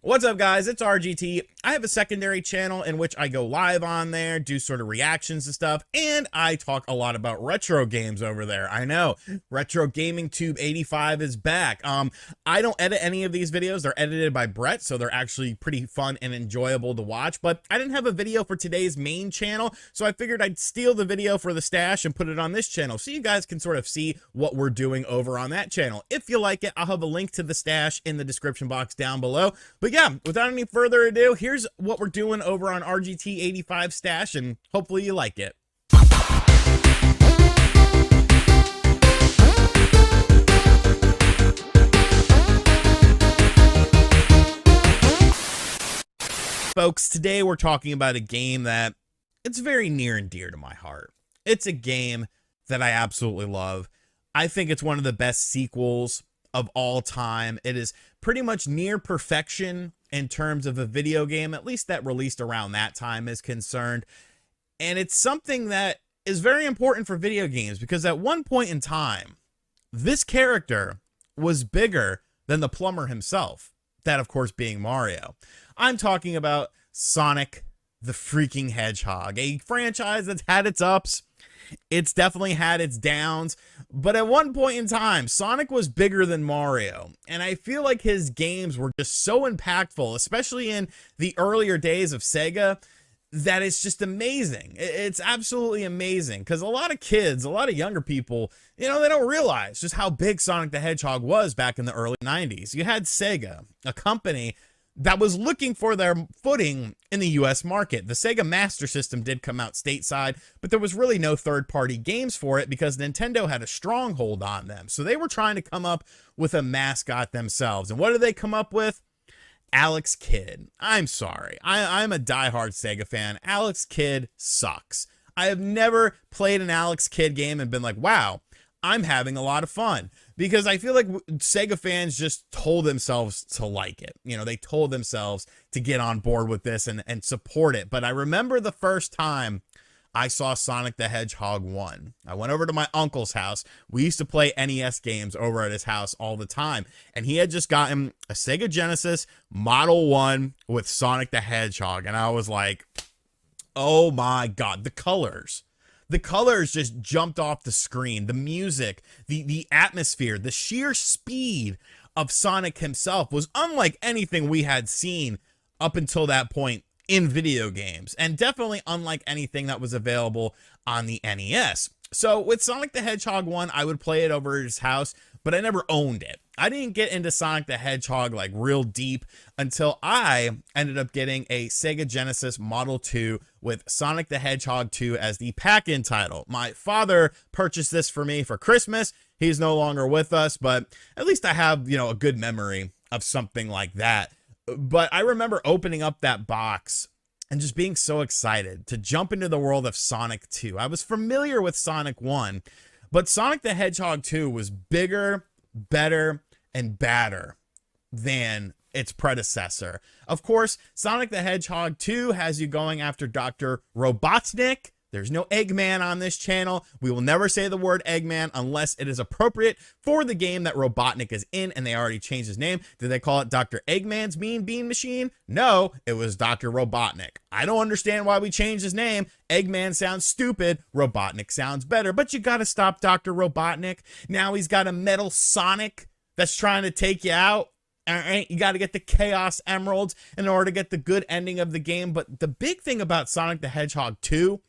What's up, guys? It's RGT. I have a secondary channel in which I go live on there, do sort of reactions to stuff, and I talk a lot about retro games over there. I know, Retro Gaming Tube 85 is back. I don't edit any of these videos. They're edited by Brett, so they're actually pretty fun and enjoyable to watch, but I didn't have a video for today's main channel, so I figured I'd steal the video for the stash and put it on this channel so you guys can sort of see what we're doing over on that channel. If you like it, I'll have a link to the stash in the description box down below. But yeah, without any further ado, here's what we're doing over on RGT 85 Stash, and hopefully you like it. Folks, today we're talking about a game that it's very near and dear to my heart. It's a game that I absolutely love. I think it's one of the best sequels of all time. It is pretty much near perfection in terms of a video game, at least that released around that time is concerned. And it's something that is very important for video games because at one point in time, this character was bigger than the plumber himself. That, of course, being Mario. I'm talking about Sonic the freaking Hedgehog, a franchise that's had its ups. It's definitely had its downs, but at one point in time, Sonic was bigger than Mario, and I feel like his games were just so impactful, especially in the earlier days of Sega, that it's just amazing. It's absolutely amazing, because a lot of kids, a lot of younger people, you know, they don't realize just how big Sonic the Hedgehog was back in the early 90s. You had Sega, a company that was looking for their footing in the US market. The Sega Master System did come out stateside, but there was really no third-party games for it because Nintendo had a stronghold on them. So they were trying to come up with a mascot themselves. And what did they come up with? Alex Kidd. I'm sorry. I'm a diehard Sega fan. Alex Kidd sucks. I have never played an Alex Kidd game and been like, wow, I'm having a lot of fun, because I feel like Sega fans just told themselves to like it. You know, they told themselves to get on board with this and support it. But I remember the first time I saw Sonic the Hedgehog 1. I went over to my uncle's house. We used to play NES games over at his house all the time. And he had just gotten a Sega Genesis Model 1 with Sonic the Hedgehog. And I was like, oh my God, the colors. The colors just jumped off the screen. The music, the atmosphere, the sheer speed of Sonic himself was unlike anything we had seen up until that point in video games, and definitely unlike anything that was available on the NES. So with Sonic the Hedgehog 1, I would play it over at his house, but I never owned it. I didn't get into Sonic the Hedgehog like real deep until I ended up getting a Sega Genesis Model 2 with Sonic the Hedgehog 2 as the pack-in title. My father purchased this for me for Christmas. He's no longer with us, but at least I have, you know, a good memory of something like that. But I remember opening up that box and just being so excited to jump into the world of Sonic 2. I was familiar with Sonic 1, but Sonic the Hedgehog 2 was bigger, better, and badder than its predecessor. Of course, Sonic the Hedgehog 2 has you going after Dr. Robotnik. There's no Eggman on this channel. We will never say the word Eggman unless it is appropriate for the game that Robotnik is in, and they already changed his name. Did they call it Dr. Eggman's Mean Bean Machine? No, it was Dr. Robotnik. I don't understand why we changed his name. Eggman sounds stupid. Robotnik sounds better, but you gotta stop Dr. Robotnik. Now he's got a metal Sonic that's trying to take you out. All right, you got to get the Chaos Emeralds in order to get the good ending of the game. But the big thing about Sonic the Hedgehog 2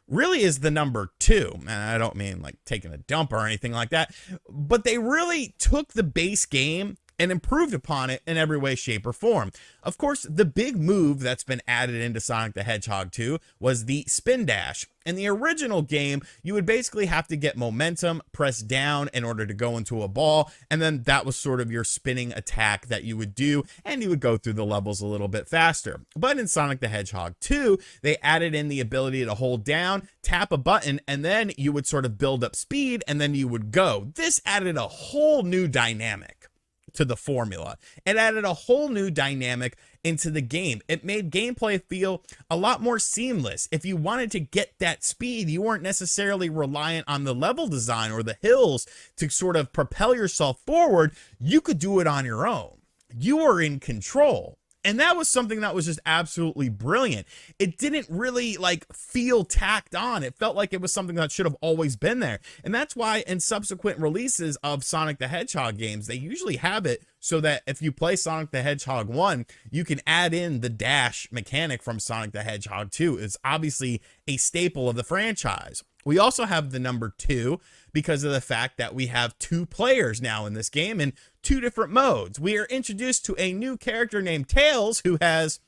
really is the number 2. And I don't mean like taking a dump or anything like that, but they really took the base game and improved upon it in every way, shape, or form. Of course, the big move that's been added into Sonic the Hedgehog 2 was the spin dash. In the original game, you would basically have to get momentum, press down in order to go into a ball, and then that was sort of your spinning attack that you would do, and you would go through the levels a little bit faster. But in Sonic the Hedgehog 2, they added in the ability to hold down, tap a button, and then you would sort of build up speed, and then you would go. This added a whole new dynamic to the formula. It added a whole new dynamic into the game. It made gameplay feel a lot more seamless. If you wanted to get that speed, you weren't necessarily reliant on the level design or the hills to sort of propel yourself forward. You could do it on your own. You were in control. And that was something that was just absolutely brilliant. It didn't really like feel tacked on. It felt like it was something that should have always been there. And that's why in subsequent releases of Sonic the Hedgehog games, they usually have it so that if you play Sonic the Hedgehog 1, you can add in the dash mechanic from Sonic the Hedgehog 2. It's obviously a staple of the franchise. We also have the number 2 because of the fact that we have 2 players now in this game in 2 different modes. We are introduced to a new character named Tails who has,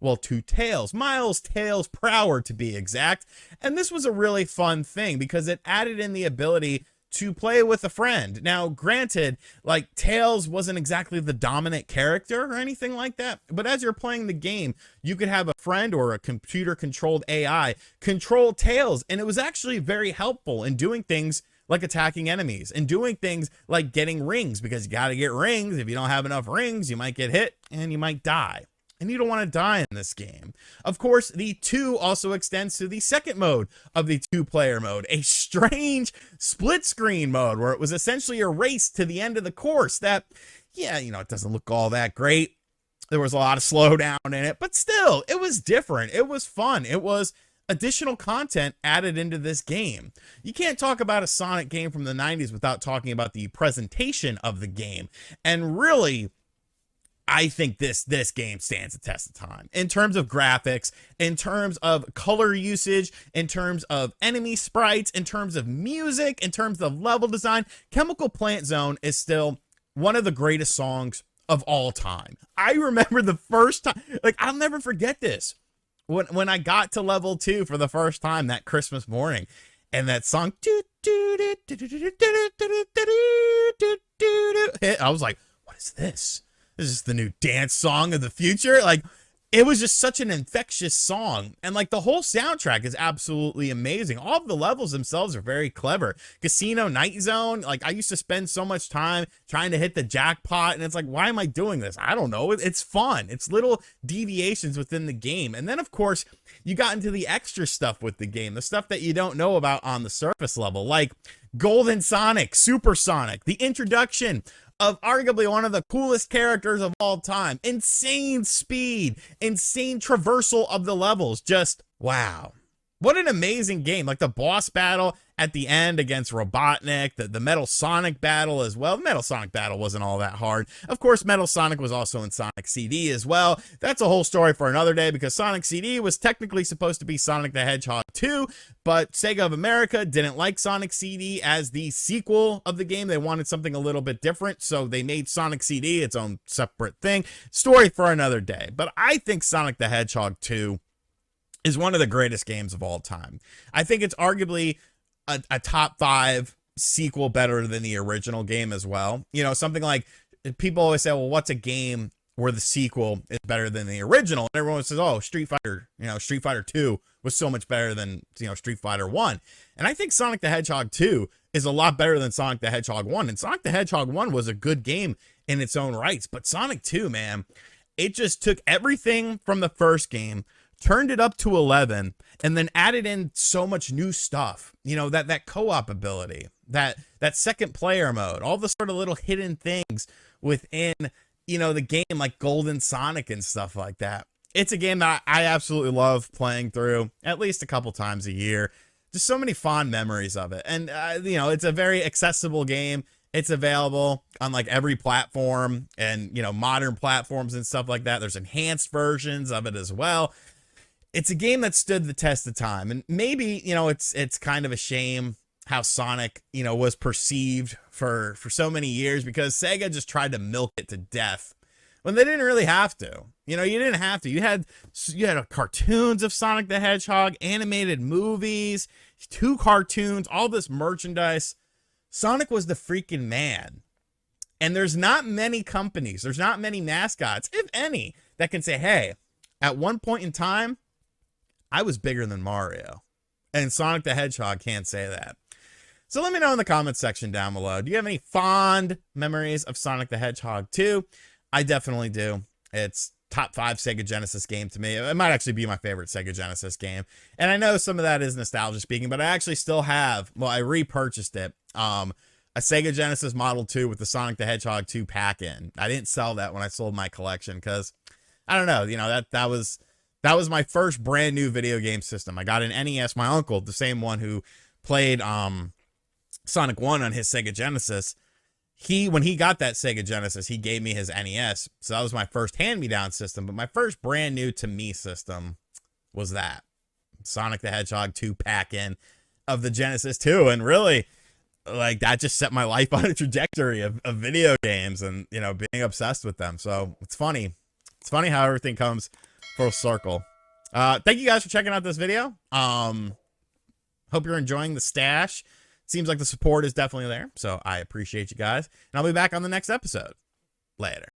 well, 2 tails. Miles Tails Prower to be exact. And this was a really fun thing because it added in the ability to play with a friend. Now, granted, like Tails wasn't exactly the dominant character or anything like that, but as you're playing the game, you could have a friend or a computer-controlled AI control Tails, and it was actually very helpful in doing things like attacking enemies and doing things like getting rings, because you got to get rings. If you don't have enough rings, you might get hit and you might die. And you don't want to die in this game. Of course, the 2 also extends to the second mode of the 2-player mode, a strange split screen mode where it was essentially a race to the end of the course that, yeah, you know, it doesn't look all that great. There was a lot of slowdown in it, but still, it was different. It was fun. It was additional content added into this game. You can't talk about a Sonic game from the 90s without talking about the presentation of the game. And really, I think this game stands the test of time in terms of graphics, in terms of color usage, in terms of enemy sprites, in terms of music, in terms of level design. Chemical Plant Zone is still one of the greatest songs of all time. I remember the first time, like, I'll never forget this. When I got to level 2 for the first time that Christmas morning, and that song, I was like, what is this? This is the new dance song of the future. Like, it was just such an infectious song. And like the whole soundtrack is absolutely amazing. All of the levels themselves are very clever. Casino Night Zone, like I used to spend so much time trying to hit the jackpot, and it's like, why am I doing this? I don't know. It's fun. It's little deviations within the game. And then of course you got into the extra stuff with the game, the stuff that you don't know about on the surface level, like Golden Sonic, Super Sonic, the introduction of arguably one of the coolest characters of all time. Insane speed, insane traversal of the levels. Just wow. What an amazing game. Like the boss battle at the end against Robotnik, the Metal Sonic battle as well. The Metal Sonic battle wasn't all that hard. Of course, Metal Sonic was also in Sonic CD as well. That's a whole story for another day, because Sonic CD was technically supposed to be Sonic the Hedgehog 2, but Sega of America didn't like Sonic CD as the sequel of the game. They wanted something a little bit different, so they made Sonic CD its own separate thing. Story for another day. But I think Sonic the Hedgehog 2 is one of the greatest games of all time. I think it's arguably a top 5 sequel better than the original game as well. You know, something like, people always say, well, what's a game where the sequel is better than the original? And everyone says, oh, Street Fighter, you know, Street Fighter 2 was so much better than, you know, Street Fighter 1. And I think Sonic the Hedgehog 2 is a lot better than Sonic the Hedgehog 1. And Sonic the Hedgehog 1 was a good game in its own rights. But Sonic 2, man, it just took everything from the first game, turned it up to 11, and then added in so much new stuff. You know, that co-op ability, that second player mode, all the sort of little hidden things within, you know, the game, like Golden Sonic and stuff like that. It's a game that I absolutely love playing through at least a couple times a year. Just so many fond memories of it. And, you know, it's a very accessible game. It's available on like every platform and, you know, modern platforms and stuff like that. There's enhanced versions of it as well. It's a game that stood the test of time, and maybe, you know, it's kind of a shame how Sonic, you know, was perceived for so many years, because Sega just tried to milk it to death when they didn't really have to. You know, you didn't have to. You had cartoons of Sonic the Hedgehog, animated movies, 2 cartoons, all this merchandise. Sonic was the freaking man. And there's not many companies, there's not many mascots, if any, that can say, hey, at one point in time, I was bigger than Mario. And Sonic the Hedgehog can't say that. So let me know in the comments section down below. Do you have any fond memories of Sonic the Hedgehog 2? I definitely do. It's top 5 Sega Genesis game to me. It might actually be my favorite Sega Genesis game. And I know some of that is nostalgia speaking, but I actually still have, well, I repurchased it, a Sega Genesis Model 2 with the Sonic the Hedgehog 2 pack in. I didn't sell that when I sold my collection because I don't know, you know, that was my first brand new video game system. I got an NES. My uncle, the same one who played Sonic 1 on his Sega Genesis, when he got that Sega Genesis, he gave me his NES. So that was my first hand-me-down system. But my first brand new to me system was that Sonic the Hedgehog 2 pack-in of the Genesis 2. And really, like, that just set my life on a trajectory of video games and, you know, being obsessed with them. So it's funny. It's funny how everything comes full circle. Thank you guys for checking out this video. Hope you're enjoying the stash. Seems like the support is definitely there, so I appreciate you guys. And I'll be back on the next episode. Later.